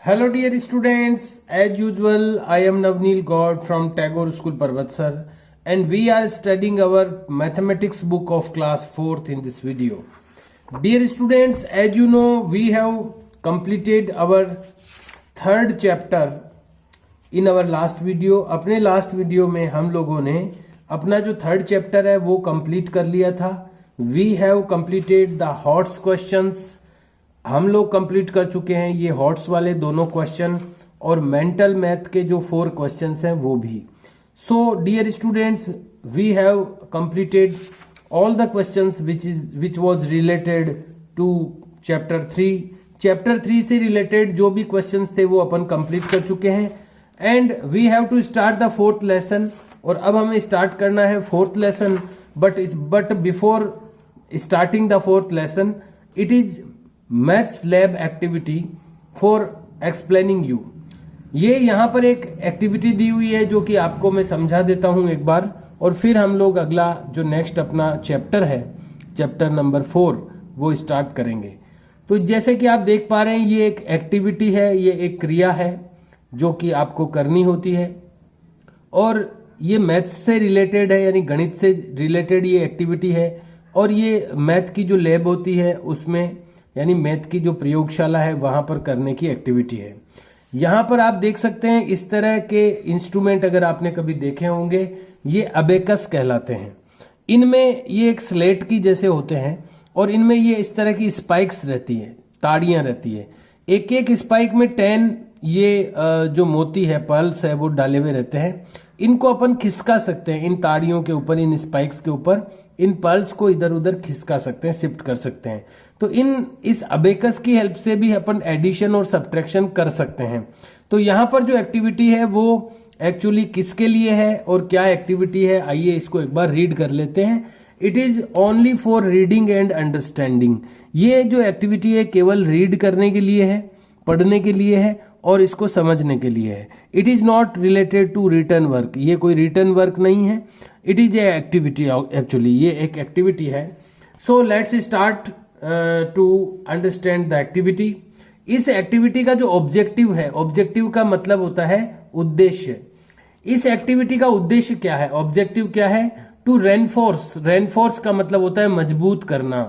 Hello dear students, as usual I am Navneel God from Tagore School Parvatsar and we are studying our mathematics book of class 4th in this video. Dear students, as you know we have completed our third chapter in our last video. अपने last video में हम लोगों ने अपना जो third chapter है वो complete कर लिया था. We have completed the HOTS questions. हम लोग कंप्लीट कर चुके हैं ये हॉट्स वाले दोनों क्वेश्चन और मेंटल मैथ के जो 4 क्वेश्चंस हैं वो भी. So dear students, we have completed all the questions which was related to chapter 3. Chapter 3 से रिलेटेड जो भी क्वेश्चंस थे वो अपन कंप्लीट कर चुके हैं and we have to start the 4th lesson. और अब हमें स्टार्ट करना है 4th lesson. But before starting the 4th lesson it is maths lab activity for explaining you. ये यहाँ पर एक एक्टिविटी दी हुई है जो कि आपको मैं समझा देता हूँ एक बार और फिर हम लोग अगला जो नेक्स्ट अपना चैप्टर है चैप्टर नंबर 4 वो स्टार्ट करेंगे. तो जैसे कि आप देख पा रहे हैं ये एक एक्टिविटी है, ये एक क्रिया है जो कि आपको करनी होती है और ये मैथ्स से रिलेटेड है यानी गणित से रिलेटेड ये एक्टिविटी है. और ये मैथ की जो लैब होती है उसमें यानी मैथ की जो प्रयोगशाला है वहां पर करने की एक्टिविटी है. यहां पर आप देख सकते हैं इस तरह के इंस्ट्रूमेंट अगर आपने कभी देखे होंगे ये अबेकस कहलाते हैं. इनमें ये एक स्लेट की जैसे होते हैं और इनमें ये इस तरह की स्पाइक्स रहती है, ताड़ियां रहती है. एक एक स्पाइक में 10 ये जो मोती है पर्ल्स है वो डाले हुए रहते हैं. इनको अपन खिसका सकते हैं इन ताड़ियों के ऊपर, इन स्पाइक्स के ऊपर इन पर्ल्स को इधर उधर खिसका सकते हैं, शिफ्ट कर सकते हैं. तो इस अबेकस की हेल्प से भी अपन एडिशन और सब्ट्रैक्शन कर सकते हैं. तो यहाँ पर जो एक्टिविटी है वो एक्चुअली किसके लिए है और क्या एक्टिविटी है आइए इसको एक बार रीड कर लेते हैं. It is only for reading and understanding. ये जो एक्टिविटी है केवल रीड करने के लिए है, पढ़ने के लिए है और इसको समझने के लिए है. It is not related to written work. ये कोई रिटन वर्क नहीं है. It is a activity actually, ये एक एक्टिविटी है. So let's start to understand the activity. इस एक्टिविटी का जो ऑब्जेक्टिव है, ऑब्जेक्टिव का मतलब होता है उद्देश्य. इस एक्टिविटी का उद्देश्य क्या है, ऑब्जेक्टिव क्या है? To reinforce. रेनफोर्स का मतलब होता है मजबूत करना.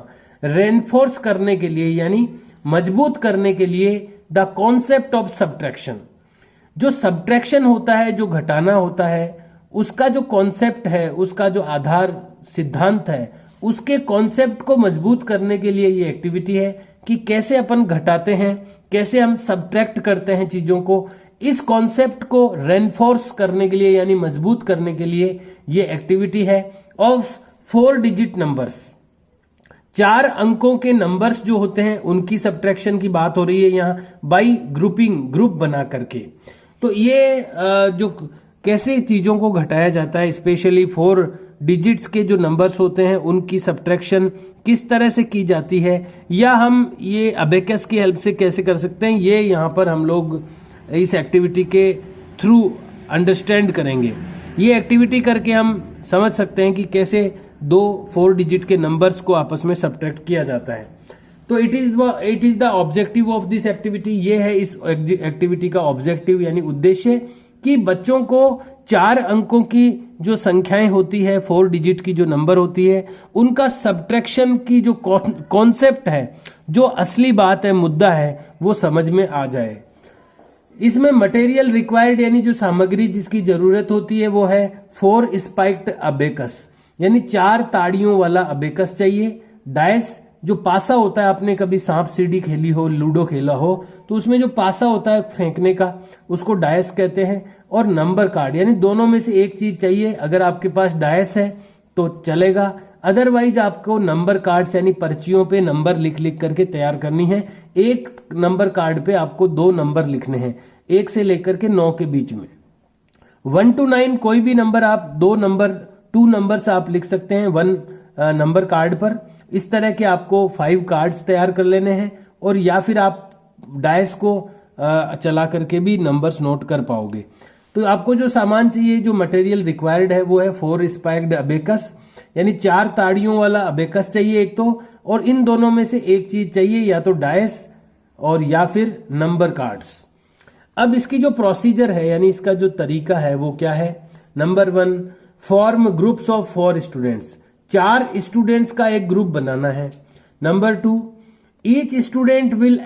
रेनफोर्स करने के लिए यानी मजबूत करने के लिए द कॉन्सेप्ट ऑफ सब्ट्रैक्शन. जो सब्ट्रैक्शन होता है, जो घटाना होता है, उसका जो कॉन्सेप्ट है, उसका जो आधार सिद्धांत है, उसके कॉन्सेप्ट को मजबूत करने के लिए ये एक्टिविटी है कि कैसे अपन घटाते हैं, कैसे हम सब्ट्रैक्ट करते हैं चीजों को. इस कॉन्सेप्ट को रेनफोर्स करने के लिए यानी मजबूत करने के लिए ये एक्टिविटी है ऑफ 4 डिजिट नंबर्स. 4 अंकों के नंबर्स जो होते हैं उनकी सब्ट्रैक्शन की बात हो रही है यहाँ बाई ग्रुपिंग, ग्रुप बना करके. तो ये जो कैसे चीजों को घटाया जाता है, स्पेशली 4 डिजिट्स के जो नंबर्स होते हैं उनकी सब्ट्रैक्शन किस तरह से की जाती है या हम ये अबेकस की हेल्प से कैसे कर सकते हैं, ये यहाँ पर हम लोग इस एक्टिविटी के थ्रू अंडरस्टैंड करेंगे. ये एक्टिविटी करके हम समझ सकते हैं कि कैसे 4 डिजिट के नंबर्स को आपस में सब्ट्रैक्ट किया जाता है. तो it is the objective of this activity. ये है इस एक्टिविटी का ऑब्जेक्टिव यानी उद्देश्य कि बच्चों को 4 अंकों की जो संख्याएं होती है, 4 डिजिट की जो नंबर होती है, उनका सब्ट्रैक्शन की जो कॉन्सेप्ट है, जो असली बात है, मुद्दा है, वो समझ में आ जाए. इसमें मटेरियल रिक्वायर्ड यानी जो सामग्री जिसकी जरूरत होती है वो है 4 स्पाइक्ड अबेकस यानी 4 ताड़ियों वाला अबेकस चाहिए. डायस जो पासा होता है, आपने कभी सांप सीढ़ी खेली हो, लूडो खेला हो तो उसमें जो पासा होता है फेंकने का उसको डायस कहते हैं. और नंबर कार्ड यानी दोनों में से एक चीज चाहिए. अगर आपके पास डायस है तो चलेगा, अदरवाइज आपको नंबर कार्ड्स यानी पर्चियों पे नंबर लिख लिख करके तैयार करनी है. एक नंबर कार्ड पे आपको 2 नंबर लिखने हैं, 1 से लेकर के 9 के बीच में. 1 to 9 कोई भी नंबर आप 2 नंबर्स आप लिख सकते हैं 1 नंबर कार्ड पर. इस तरह के आपको 5 कार्ड्स तैयार कर लेने हैं और या फिर आप डायस को चला करके भी नंबर्स नोट कर पाओगे. तो आपको जो सामान चाहिए, जो मटेरियल रिक्वायर्ड है वो है 4 स्पाइक्ड अबेकस यानी 4 ताड़ियों वाला अबेकस चाहिए एक तो, और इन दोनों में से एक चीज चाहिए या तो डायस और या फिर नंबर कार्ड्स. अब इसकी जो प्रोसीजर है यानी इसका जो तरीका है वो क्या है। Number 1, form groups of 4 students, 4 students का एक ग्रुप बनाना है। Number 2, each student will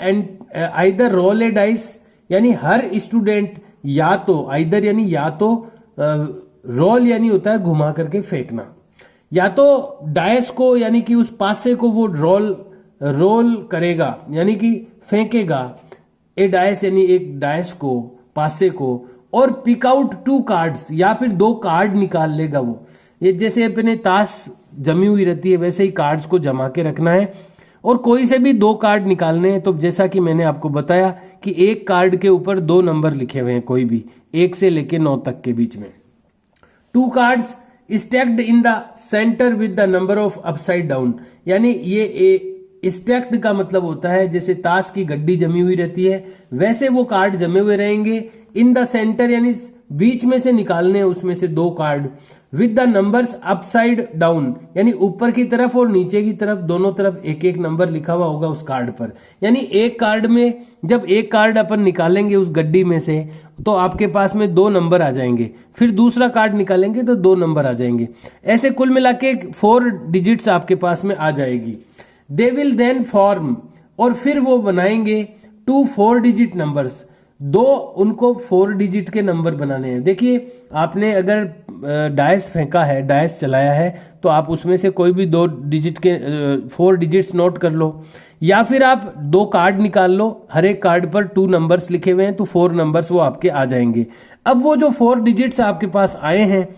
either roll a dice, यानी हर स्टूडेंट या तो आइदर यानी या तो रोल यानी होता है घुमा करके फेंकना, या तो डाइस को यानी कि उस पासे को वो रोल करेगा यानी कि फेंकेगा, ए डाइस यानी एक डाइस को, पासे को, और पिक आउट 2 कार्ड्स या फिर 2 कार्ड निकाल लेगा वो। ये जैसे अपने ताश जमी हुई रहती है वैसे ही कार्ड्स को जमा के रखना है और कोई से भी 2 कार्ड निकालने हैं। तो जैसा कि मैंने आपको बताया कि एक कार्ड के ऊपर 2 नंबर लिखे हुए हैं, कोई भी 1 से लेके 9 तक के बीच में। 2 cards stacked in the centre with the number of upside down, यानी ये स्टैक्ड का मतलब होता है जैसे ताश की गड्डी जमी हुई रहती है वैसे वो कार्ड जमे हुए रहेंगे। इन द सेंटर यानी बीच में से निकालने हैं उसमें से 2 card, with the numbers upside down यानी ऊपर की तरफ और नीचे की तरफ दोनों तरफ एक एक नंबर लिखा हुआ होगा उस कार्ड पर। यानी एक कार्ड में जब एक कार्ड अपन निकालेंगे उस गड्डी में से तो आपके पास में 2 नंबर आ जाएंगे, फिर दूसरा कार्ड निकालेंगे तो 2 नंबर आ जाएंगे, ऐसे कुल मिला के 4 डिजिट्स आपके पास में आ जाएगी। दे विल देन फॉर्म, और फिर वो बनाएंगे 2 4 डिजिट नंबर्स, 2 उनको 4 डिजिट के नंबर बनाने हैं। देखिए आपने अगर डाइस फेंका है, डाइस चलाया है तो आप उसमें से कोई भी 2 डिजिट के 4 डिजिट्स नोट कर लो, या फिर आप 2 कार्ड निकाल लो, हर एक कार्ड पर 2 नंबर्स लिखे हुए हैं तो 4 नंबर्स वो आपके आ जाएंगे। अब वो जो 4 डिजिट्स आपके पास आए हैं,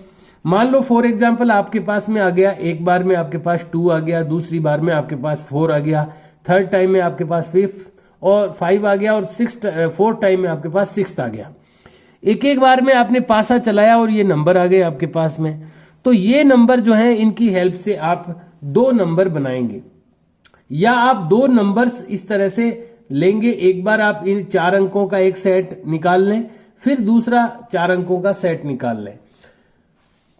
मान लो फॉर एग्जाम्पल आपके पास में आ गया, एक बार में आपके पास 2 आ गया, दूसरी बार में आपके पास 4 आ गया, थर्ड टाइम में आपके पास 5 आ गया, और 4th टाइम में आपके पास 6 आ गया। एक एक बार में आपने पासा चलाया और ये नंबर आ गए आपके पास में। तो ये नंबर जो है इनकी हेल्प से आप 2 नंबर बनाएंगे, या आप 2 नंबर्स इस तरह से लेंगे। एक बार आप इन 4 अंकों का एक सेट निकाल लें, फिर दूसरा 4 अंकों का सेट निकाल लें।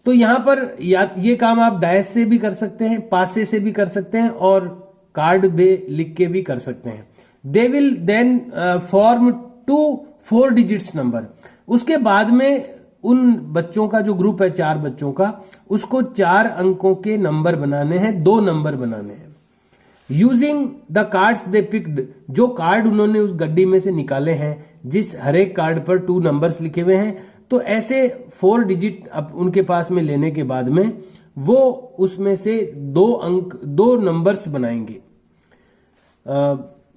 तो यहां पर या ये काम आप डाइस से भी कर सकते हैं, पासे से भी कर सकते हैं, और कार्ड में लिख के भी कर सकते हैं। They will then form 2 4 digits number. उसके बाद में उन बच्चों का जो ग्रुप है 4 बच्चों का, उसको 4 अंकों के नंबर बनाने हैं, 2 नंबर बनाने हैं। Using the cards they picked, जो कार्ड उन्होंने उस गड्डी में से निकाले हैं जिस हर एक कार्ड पर 2 नंबर्स लिखे हुए हैं, तो ऐसे 4 डिजिट अब उनके पास में लेने के बाद में वो उसमें से 2 नंबर्स बनाएंगे।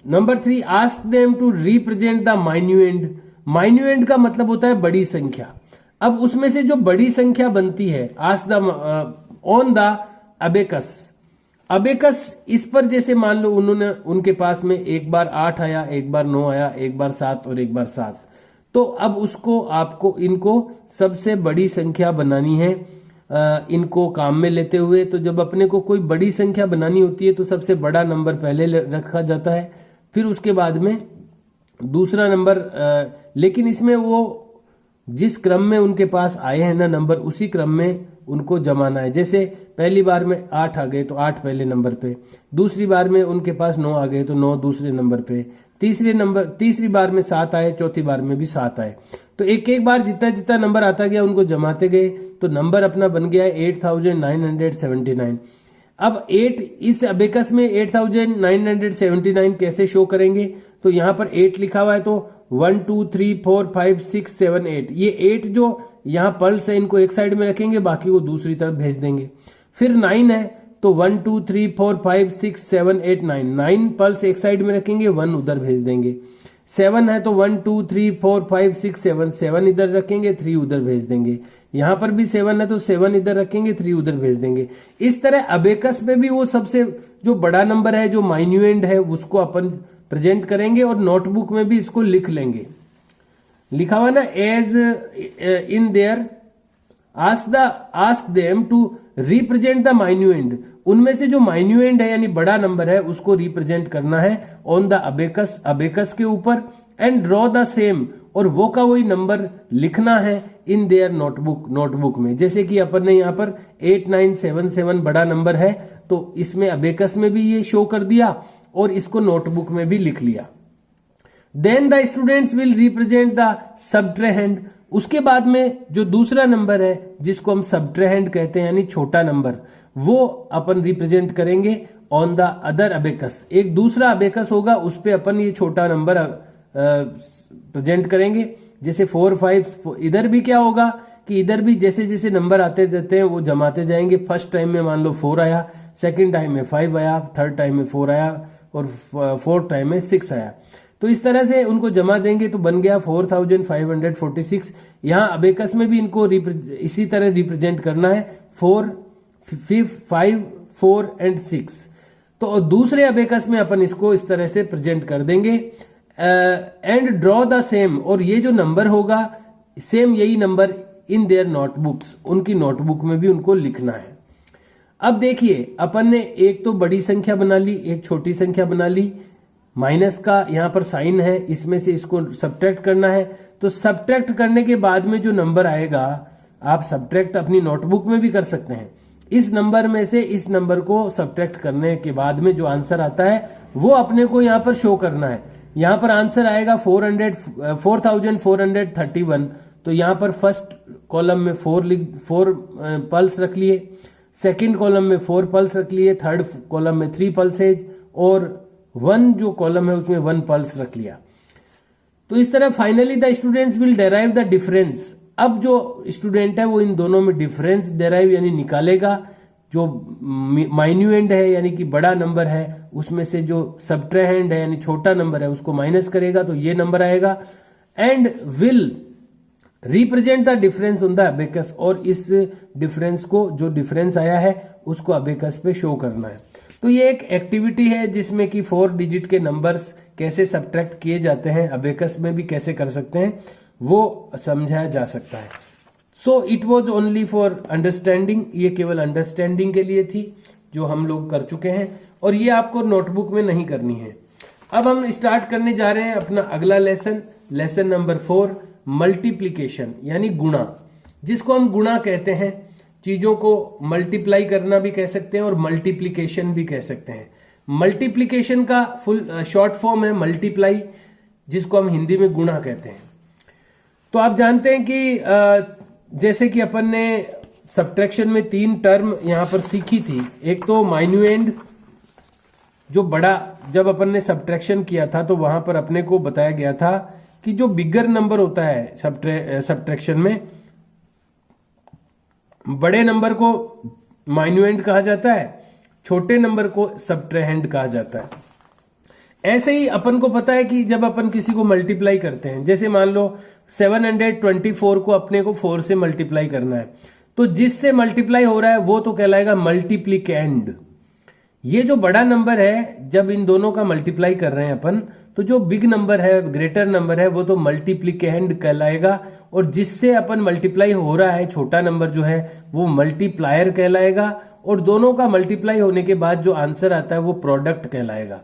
Number 3, ask them to represent the minuend. Minuend का मतलब होता है बड़ी संख्या। अब उसमें से जो बड़ी संख्या बनती है, ask the on the abacus. Abacus इस पर जैसे मान लो उनके पास में एक बार 8 आया, एक बार 9 आया, एक बार 7 और एक बार 7, तो अब उसको आपको इनको सबसे बड़ी संख्या बनानी है इनको काम में लेते हुए। तो जब अपने को कोई बड़ी संख्या बनानी होती है तो सबसे बड़ा नंबर पहले रखा जाता है, फिर उसके बाद में दूसरा नंबर, लेकिन इसमें वो जिस क्रम में उनके पास आए हैं ना नंबर, उसी क्रम में उनको जमाना है। जैसे पहली बार में 8 आ गए तो 8 पहले नंबर पे, दूसरी बार में उनके पास 9 आ गए तो 9 दूसरे नंबर पे, तीसरी बार में 7 आए, चौथी बार में भी 7 आए। तो एक एक बार जितना जितना नंबर आता गया उनको जमाते गए, तो नंबर अपना बन गया 8979। अब 8 इस अबेकस में 8979 कैसे शो करेंगे, तो यहां पर 8 लिखा हुआ है तो 1 2 3 4 5 6 7 8, ये 8 जो यहाँ पल्स है इनको एक साइड में रखेंगे, बाकी को दूसरी तरफ भेज देंगे। फिर 9 है तो 1 2 3 4 5 6 7 8 9 पल्स एक साइड में रखेंगे, 1 उधर भेज देंगे। 7 है तो 1 2 3 4 5 6 7 इधर रखेंगे, 3 उधर भेज देंगे। यहां पर भी 7 है तो 7 इधर रखेंगे, 3 उधर भेज देंगे। इस तरह अबेकस पे भी वो सबसे जो बड़ा नंबर है, जो माइन्यूएंड है, उसको अपन प्रेजेंट करेंगे और नोटबुक में भी इसको लिख लेंगे। लिखा हुआ ना, as in there ask them to represent the minuend. उनमें से जो माइन्यूएंड है यानी बड़ा नंबर है उसको रिप्रेजेंट करना है ऑन द अबेकस के ऊपर, एंड ड्रॉ द सेम, और वो का वही नंबर लिखना है इन देयर नोटबुक में। जैसे कि अपन ने यहाँ पर 8977 बड़ा नंबर है तो इसमें अबेकस में भी ये शो कर दिया और इसको नोटबुक में भी लिख लिया। Then the students will represent the subtrahend. उसके बाद में जो दूसरा नंबर है जिसको हम सबट्रेहेंड कहते हैं यानी छोटा नंबर, वो अपन रिप्रेजेंट करेंगे ऑन द अदर अबेकस। एक दूसरा अबेकस होगा उस पे अपन ये छोटा नंबर प्रेजेंट करेंगे। जैसे 4 5 इधर भी क्या होगा कि इधर भी जैसे जैसे नंबर आते जाते हैं वो जमाते जाएंगे। फर्स्ट टाइम में मान लो 4 आया, सेकंड टाइम में 5 आया, थर्ड टाइम में 4 आया और फोर्थ टाइम में 6 आया। तो इस तरह से उनको जमा देंगे तो बन गया 4546। यहाँ अबेकस में भी इनको इसी तरह रिप्रेजेंट करना है 4 5 4 एंड 6। तो दूसरे अबेकस में अपन इसको इस तरह से प्रेजेंट कर देंगे एंड ड्रॉ द सेम। और ये जो नंबर होगा सेम यही नंबर इन देयर नोटबुक्स, उनकी नोटबुक में भी उनको लिखना है। अब देखिए अपन ने एक तो बड़ी संख्या बना ली, एक छोटी संख्या बना ली, माइनस का यहाँ पर साइन है, इसमें से इसको सब्ट्रैक्ट करना है। तो सब्ट्रैक्ट करने के बाद में जो नंबर आएगा आप सब्ट्रैक्ट अपनी नोटबुक में भी कर सकते हैं। इस नंबर में से इस नंबर को सब्ट्रैक्ट करने के बाद में जो आंसर आता है वो अपने को यहाँ पर शो करना है। यहाँ पर आंसर आएगा 4431। तो यहाँ पर फर्स्ट कॉलम में 4 पल्स रख लिए, सेकंड कॉलम में 4 पल्स रख लिए, थर्ड कॉलम में 3 पल्सेज और 1 जो कॉलम है उसमें 1 पल्स रख लिया। तो इस तरह finally the students will derive the difference. अब जो स्टूडेंट है वो इन दोनों में डिफरेंस डेराइव यानी निकालेगा। जो माइन्यूएंड है यानी कि बड़ा नंबर है उसमें से जो सबट्रेहेंड है यानी छोटा नंबर है उसको माइनस करेगा तो ये नंबर आएगा and will represent the difference on the abacus. और इस डिफरेंस को जो डिफरेंस आया है उसको अबेकस पे शो करना है। तो ये एक एक्टिविटी है जिसमें कि 4 डिजिट के नंबर्स कैसे सब्ट्रैक्ट किए जाते हैं, अबेकस में भी कैसे कर सकते हैं वो समझाया जा सकता है। So it was only for understanding, ये केवल अंडरस्टैंडिंग के लिए थी जो हम लोग कर चुके हैं और ये आपको नोटबुक में नहीं करनी है। अब हम स्टार्ट करने जा रहे हैं अपना अगला लेसन, लेसन नंबर 4, मल्टीप्लीकेशन यानी गुणा, जिसको हम गुणा कहते हैं। चीजों को मल्टीप्लाई करना भी कह सकते हैं और मल्टीप्लीकेशन भी कह सकते हैं। मल्टीप्लीकेशन का फुल शॉर्ट फॉर्म है मल्टीप्लाई, जिसको हम हिंदी में गुणा कहते हैं। तो आप जानते हैं कि जैसे कि अपन ने सब्ट्रैक्शन में 3 टर्म यहां पर सीखी थी। एक तो माइन्यूएंड, जो बड़ा, जब अपन ने सब्ट्रैक्शन किया था तो वहां पर अपने को बताया गया था कि जो बिगर नंबर होता है सब्ट्रैक्शन में, बड़े नंबर को माइन्यूएंड कहा जाता है, छोटे नंबर को सब्ट्रेहेंड कहा जाता है। ऐसे ही अपन को पता है कि जब अपन किसी को मल्टीप्लाई करते हैं, जैसे मान लो 724 को अपने को 4 से मल्टीप्लाई करना है, तो जिससे मल्टीप्लाई हो रहा है वो तो कहलाएगा मल्टीप्लिकेंड। ये जो बड़ा नंबर है जब इन दोनों का मल्टीप्लाई कर रहे हैं अपन, तो जो बिग नंबर है, ग्रेटर नंबर है, वो तो मल्टीप्लिकेंड कहलाएगा। और जिससे अपन मल्टीप्लाई हो रहा है छोटा नंबर जो है वो मल्टीप्लायर कहलाएगा। और दोनों का मल्टीप्लाई होने के बाद जो आंसर आता है वो प्रोडक्ट कहलाएगा।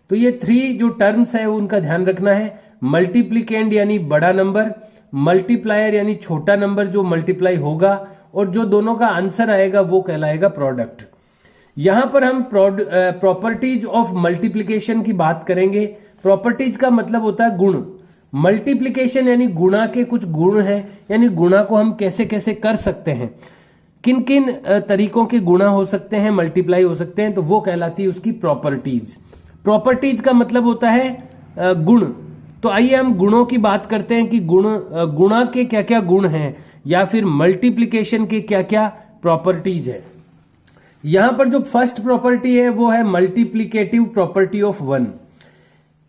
तो ये 3 जो टर्म्स है उनका ध्यान रखना है। मल्टीप्लिकेंड यानी बड़ा नंबर, मल्टीप्लायर यानी छोटा नंबर जो मल्टीप्लाई होगा, और जो दोनों का आंसर आएगा वो कहलाएगा प्रोडक्ट। यहां पर हम प्रॉपर्टीज ऑफ मल्टीप्लिकेशन की बात करेंगे। प्रॉपर्टीज का मतलब होता है गुण। मल्टीप्लिकेशन यानी गुणा के कुछ गुण हैं, यानी गुणा को हम कैसे कैसे कर सकते हैं, किन किन तरीकों के गुणा हो सकते हैं, मल्टीप्लाई हो सकते हैं, तो वो कहलाती है उसकी प्रॉपर्टीज। प्रॉपर्टीज का मतलब होता है गुण। तो आइए हम गुणों की बात करते हैं कि गुणा के क्या क्या गुण हैं, या फिर मल्टीप्लिकेशन के क्या क्या प्रॉपर्टीज है। यहां पर जो फर्स्ट प्रॉपर्टी है वो है मल्टीप्लिकेटिव प्रॉपर्टी ऑफ 1।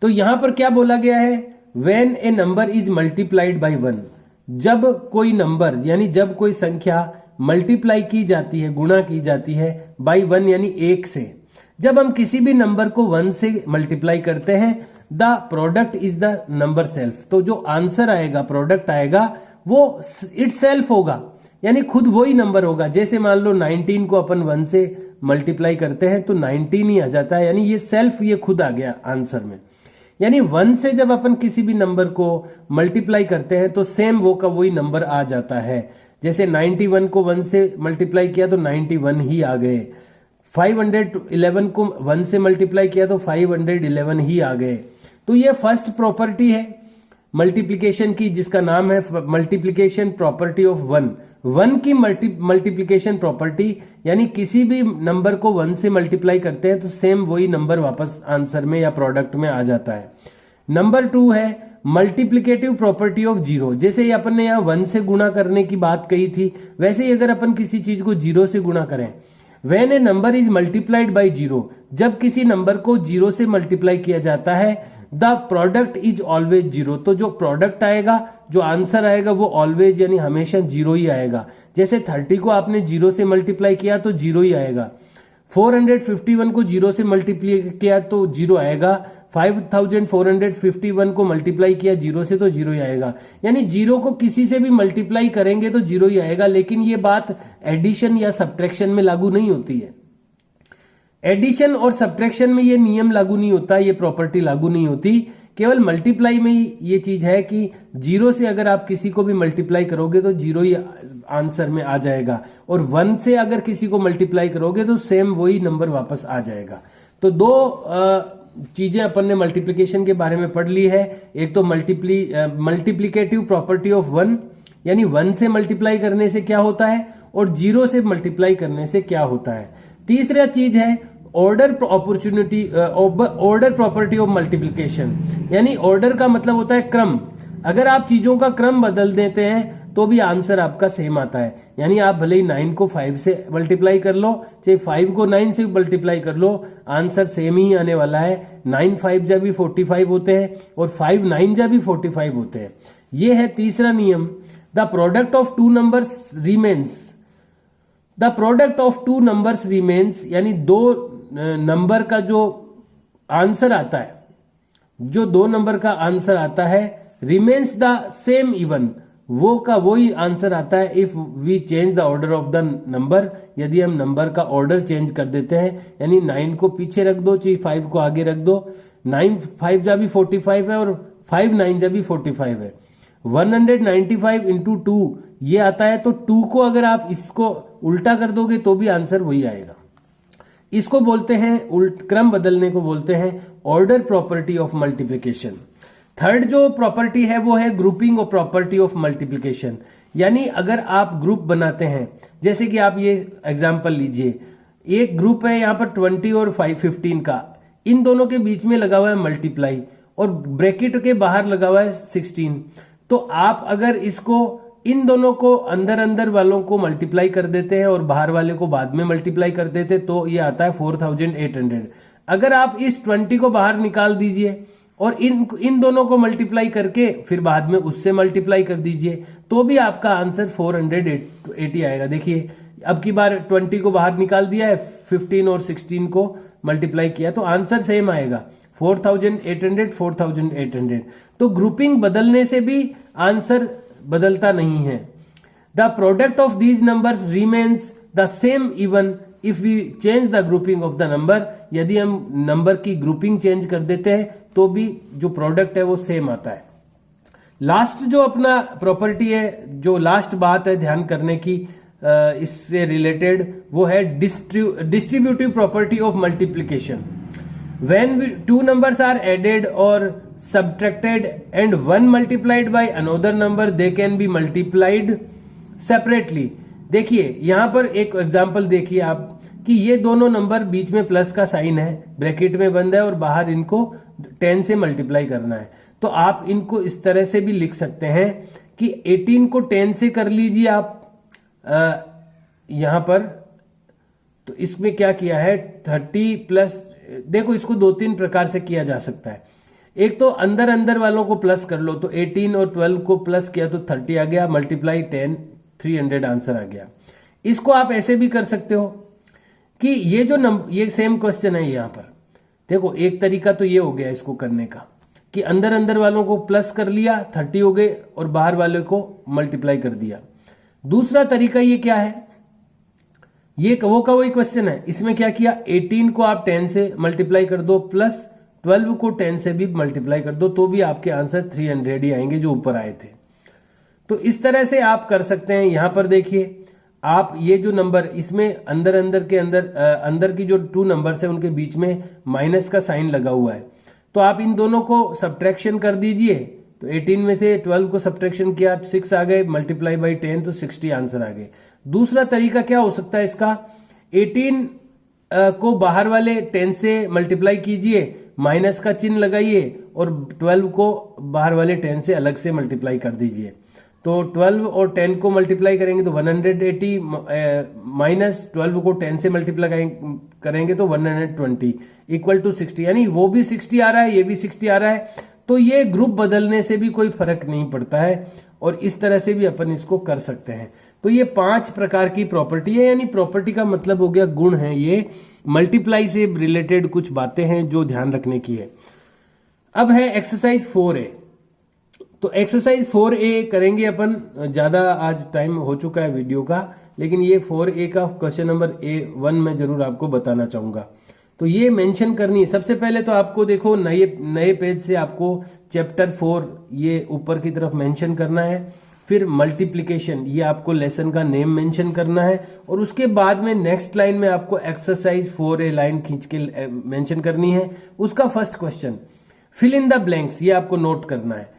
तो यहां पर क्या बोला गया है, when A number is multiplied by 1, जब कोई नंबर यानी जब कोई संख्या मल्टीप्लाई की जाती है, गुणा की जाती है बाय 1 यानी 1 से। जब हम किसी भी नंबर को 1 से मल्टीप्लाई करते हैं, the product is the number self. तो जो आंसर आएगा, प्रोडक्ट आएगा, वो इट सेल्फ होगा, यानी खुद वही नंबर होगा। जैसे मान लो 19 को अपन 1 से मल्टीप्लाई करते हैं तो 19 ही आ जाता है, यानी ये सेल्फ, ये खुद आ गया आंसर में। यानी 1 से जब अपन किसी भी नंबर को मल्टीप्लाई करते हैं तो सेम वो का वही नंबर आ जाता है। जैसे 91 को 1 से मल्टीप्लाई किया तो 91 ही आ गए। 511 को 1 से मल्टीप्लाई किया तो 511 ही आ गए। तो ये फर्स्ट प्रॉपर्टी है मल्टीप्लिकेशन की, जिसका नाम है multiplication property of one. One की मल्टीप्लिकेशन प्रॉपर्टी, यानी किसी भी नंबर को वन से मल्टीप्लाई करते हैं तो सेम वही नंबर वापस आंसर में या प्रोडक्ट में आ जाता है। नंबर 2 है मल्टीप्लिकेटिव प्रॉपर्टी ऑफ जीरो। जैसे ही अपन ने यहाँ 1 से गुणा करने की बात कही थी, वैसे ही अगर अपन किसी चीज को 0 से गुणा करें, when A number is multiplied by 0, जब किसी नंबर को 0 से मल्टीप्लाई किया जाता है, द प्रोडक्ट इज ऑलवेज 0, तो जो प्रोडक्ट आएगा, जो आंसर आएगा वो ऑलवेज यानी हमेशा 0 ही आएगा। जैसे 30 को आपने 0 से मल्टीप्लाई किया तो 0 ही आएगा, 451 को 0 से मल्टीप्लाई किया तो 0 आएगा, 5451 को मल्टीप्लाई किया 0 से तो 0 ही आएगा। यानी 0 को किसी से भी मल्टीप्लाई करेंगे तो 0 ही आएगा। लेकिन ये बात एडिशन या सब्ट्रैक्शन में लागू नहीं होती है। एडिशन और सब्ट्रैक्शन में ये नियम लागू नहीं होता, ये प्रॉपर्टी लागू नहीं होती। केवल मल्टीप्लाई में ही ये चीज है कि 0 से अगर आप किसी को भी मल्टीप्लाई करोगे तो 0 ही आंसर में आ जाएगा, और 1 से अगर किसी को मल्टीप्लाई करोगे तो सेम वही नंबर वापस आ जाएगा। तो दो चीजें अपन ने मल्टीप्लिकेशन के बारे में पढ़ ली है। एक तो मल्टीप्लिकेटिव प्रॉपर्टी ऑफ वन, यानी 1 से मल्टीप्लाई करने से क्या होता है और 0 से मल्टीप्लाई करने से क्या होता है। तीसरा चीज है ऑर्डर प्रॉपर्टी ऑफ मल्टीप्लिकेशन, यानी ऑर्डर का मतलब होता है क्रम। अगर आप चीजों का क्रम बदल देते हैं तो भी आंसर आपका सेम आता है। यानी आप भले ही 9 को 5 से मल्टीप्लाई कर लो, चाहे 5 को 9 से मल्टीप्लाई कर लो, आंसर सेम ही आने वाला है। 9 5 जा भी 45 होते हैं और 5 9 जा भी 45 होते हैं। ये है तीसरा नियम। The product of two numbers remains, the product of two numbers remains, यानी दो नंबर का जो आंसर आता है, जो दो नंबर का आंसर आता है, रिमेन्स द सेम इवन, वो का वही आंसर आता है if we change the order of the number, यदि हम नंबर का ऑर्डर चेंज कर देते हैं। यानी 9 को पीछे रख दो, चाहे 5 को आगे रख दो। 9 5 जा भी 45 है और 5 9 जा भी 45 है। 195 इंटू 2 ये आता है, तो 2 को अगर आप इसको उल्टा कर दोगे तो भी आंसर वही आएगा। इसको बोलते हैं क्रम बदलने को बोलते हैं order property of multiplication. Third जो प्रॉपर्टी है वो है grouping of property of multiplication, यानी अगर आप ग्रुप बनाते हैं, जैसे कि आप ये एग्जांपल लीजिए, एक ग्रुप है यहाँ पर 20 और 15 का, इन दोनों के बीच में लगा हुआ है मल्टीप्लाई और ब्रैकेट के बाहर लगा हुआ है 16। तो आप अगर इसको इन दोनों को अंदर अंदर वालों को मल्टीप्लाई कर देते हैं और बाहर वाले को बाद में मल्टीप्लाई कर देते तो ये आता है 4800। अगर आप इस 20 को बाहर निकाल दीजिए और इन दोनों को मल्टीप्लाई करके फिर बाद में उससे मल्टीप्लाई कर दीजिए तो भी आपका आंसर 480 आएगा। देखिए अब की बार 20 को बाहर निकाल दिया है, 15 और 16 को मल्टीप्लाई किया तो आंसर सेम आएगा 4800। तो ग्रुपिंग बदलने से भी आंसर बदलता नहीं है। The product of these numbers remains the same even if we change the grouping of the number, यदि हम नंबर की ग्रुपिंग चेंज कर देते हैं तो भी जो प्रोडक्ट है वो सेम आता है। लास्ट जो अपना प्रॉपर्टी है, जो लास्ट बात है ध्यान करने की इससे रिलेटेड, वो है distributive property of multiplication. When two numbers are added or subtracted and one multiplied by another number, they can be multiplied separately. देखिए यहां पर एक एग्जांपल देखिए आप कि ये दोनों नंबर बीच में प्लस का साइन है, ब्रैकेट में बंद है और बाहर इनको 10 से मल्टीप्लाई करना है। तो आप इनको इस तरह से भी लिख सकते हैं कि 18 को 10 से कर लीजिए आप यहां पर। तो इसमें क्या किया है 30 प्लस, देखो इसको 2-3 प्रकार से किया जा सकता है। एक तो अंदर अंदर वालों को प्लस कर लो, तो 18 और 12 को प्लस किया तो 30 आ गया, मल्टीप्लाई 10, 300 आंसर आ गया। इसको आप ऐसे भी कर सकते हो कि ये जो ये सेम क्वेश्चन है यहां पर, देखो एक तरीका तो ये हो गया इसको करने का कि अंदर अंदर वालों को प्लस कर लिया, 30 हो गए और बाहर वाले को मल्टीप्लाई कर दिया। दूसरा तरीका ये क्या है, ये वो का वही क्वेश्चन है, इसमें क्या किया 18 को आप 10 से मल्टीप्लाई कर दो प्लस 12 को 10 से भी मल्टीप्लाई कर दो तो भी आपके आंसर 300 ही आएंगे जो ऊपर आए थे। तो इस तरह से आप कर सकते हैं। यहां पर देखिए आप ये जो नंबर इसमें अंदर की जो 2 नंबर्स है उनके बीच में माइनस का साइन लगा हुआ है, तो आप इन दोनों को सब्ट्रैक्शन कर दीजिए। तो 18 में से 12 को सब्ट्रैक्शन किया, 6 आ गए, मल्टीप्लाई बाई 10 तो 60 आंसर आ गए। दूसरा तरीका क्या हो सकता है इसका, 18 को बाहर वाले 10 से मल्टीप्लाई कीजिए, माइनस का चिन्ह लगाइए और 12 को बाहर वाले 10 से अलग से मल्टीप्लाई कर दीजिए। तो 12 और 10 को मल्टीप्लाई करेंगे तो 180, माइनस 12 को 10 से मल्टीप्लाई करेंगे तो 120 इक्वल टू 60, यानी वो भी 60 आ रहा है, ये भी 60 आ रहा है। तो ये ग्रुप बदलने से भी कोई फर्क नहीं पड़ता है और इस तरह से भी अपन इसको कर सकते हैं। तो ये 5 प्रकार की प्रॉपर्टी है, यानी प्रॉपर्टी का मतलब हो गया गुण है, ये मल्टीप्लाई से रिलेटेड कुछ बातें हैं जो ध्यान रखने की है। अब है एक्सरसाइज 4A। तो एक्सरसाइज 4A करेंगे अपन, ज्यादा आज टाइम हो चुका है वीडियो का, लेकिन ये 4A का क्वेश्चन नंबर A1 में जरूर आपको बताना चाहूंगा। तो ये मेंशन करनी है। सबसे पहले तो आपको देखो नए पेज से आपको चैप्टर 4 ये ऊपर की तरफ मेंशन करना है। फिर मल्टीप्लिकेशन, ये आपको लेसन का नेम मेंशन करना है और उसके बाद में नेक्स्ट लाइन में आपको एक्सरसाइज 4A लाइन खींच के मेंशन करनी है। उसका first question fill in the blanks, ये आपको नोट करना है।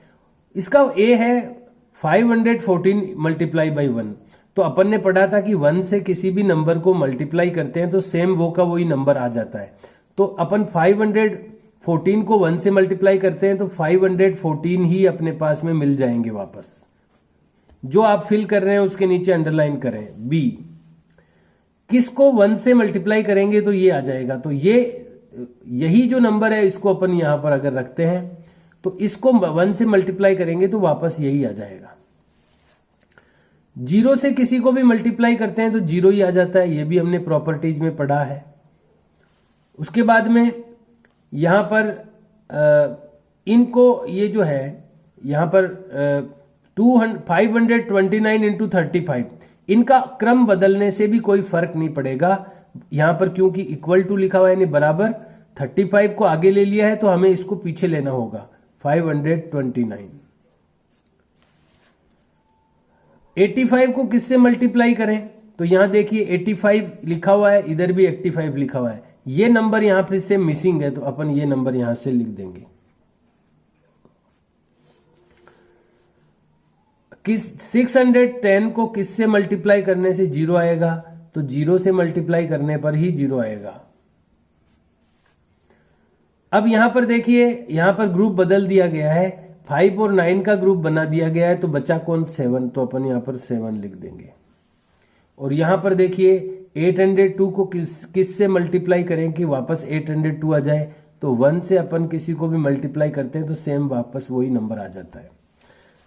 इसका A है 514 मल्टीप्लाई बाई 1। तो अपन ने पढ़ा था कि 1 से किसी भी नंबर को मल्टीप्लाई करते हैं तो सेम वो का वही नंबर आ जाता है। तो अपन 514 को 1 से मल्टीप्लाई करते हैं तो 514 ही अपने पास में मिल जाएंगे वापस। जो आप फिल कर रहे हैं उसके नीचे अंडरलाइन करें। B, किसको 1 से मल्टीप्लाई करेंगे तो ये आ जाएगा। तो ये यही जो नंबर है इसको अपन यहां पर अगर रखते हैं तो इसको 1 से मल्टीप्लाई करेंगे तो वापस यही आ जाएगा। 0 से किसी को भी मल्टीप्लाई करते हैं तो 0 ही आ जाता है, ये भी हमने प्रॉपर्टीज में पढ़ा है। उसके बाद में यहां पर इनको ये जो है यहां पर 529 इंटू 35, इनका क्रम बदलने से भी कोई फर्क नहीं पड़ेगा। यहां पर क्योंकि इक्वल टू लिखा हुआ है यानी बराबर, 35 को आगे ले लिया है तो हमें इसको पीछे लेना होगा। 529, 85 को किससे मल्टीप्लाई करें तो यहां देखिए 85 लिखा हुआ है, इधर भी 85 लिखा हुआ है। ये नंबर यहां पे से मिसिंग है तो अपन ये नंबर यहां से लिख देंगे। किस 610 को किससे मल्टीप्लाई करने से 0 आएगा तो 0 से मल्टीप्लाई करने पर ही 0 आएगा। अब यहां पर देखिए यहां पर ग्रुप बदल दिया गया है, 5 और 9 का ग्रुप बना दिया गया है। तो बचा कौन, 7, तो अपन यहां पर 7 लिख देंगे। और यहां पर देखिए 802 को किस से मल्टीप्लाई करें कि वापस 802 आ जाए। तो 1 से अपन किसी को भी मल्टीप्लाई करते हैं तो सेम वापस वही नंबर आ जाता है।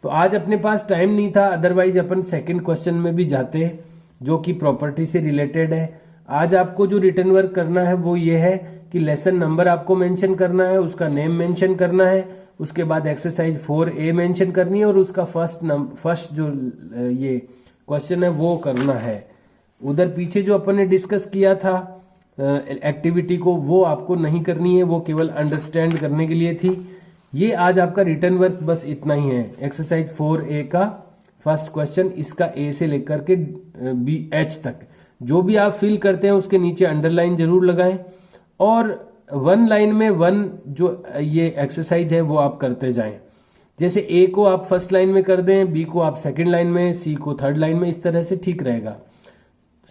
तो आज अपने पास टाइम नहीं था, अदरवाइज अपन सेकंड क्वेश्चन में भी जाते जो कि प्रॉपर्टी से रिलेटेड है। आज आपको जो रिटर्न वर्क करना है वो ये है कि लेसन नंबर आपको मेंशन करना है, उसका नेम मेंशन करना है, उसके बाद एक्सरसाइज 4A मेंशन करनी है और उसका फर्स्ट जो ये क्वेश्चन है वो करना है। उधर पीछे जो अपन ने डिस्कस किया था एक्टिविटी को वो आपको नहीं करनी है, वो केवल अंडरस्टैंड करने के लिए थी। ये आज आपका रिटर्न वर्क बस इतना ही है। एक्सरसाइज 4A का फर्स्ट क्वेश्चन, इसका A से लेकर के H तक जो भी आप फिल करते हैं उसके नीचे अंडरलाइन जरूर लगाएं और 1 लाइन में 1 जो ये एक्सरसाइज है वो आप करते जाएं। जैसे A को आप फर्स्ट लाइन में कर दें, B को आप सेकंड लाइन में, C को थर्ड लाइन में, इस तरह से ठीक रहेगा।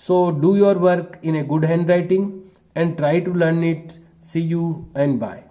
So do your work in a good handwriting and try to learn it. See you and bye.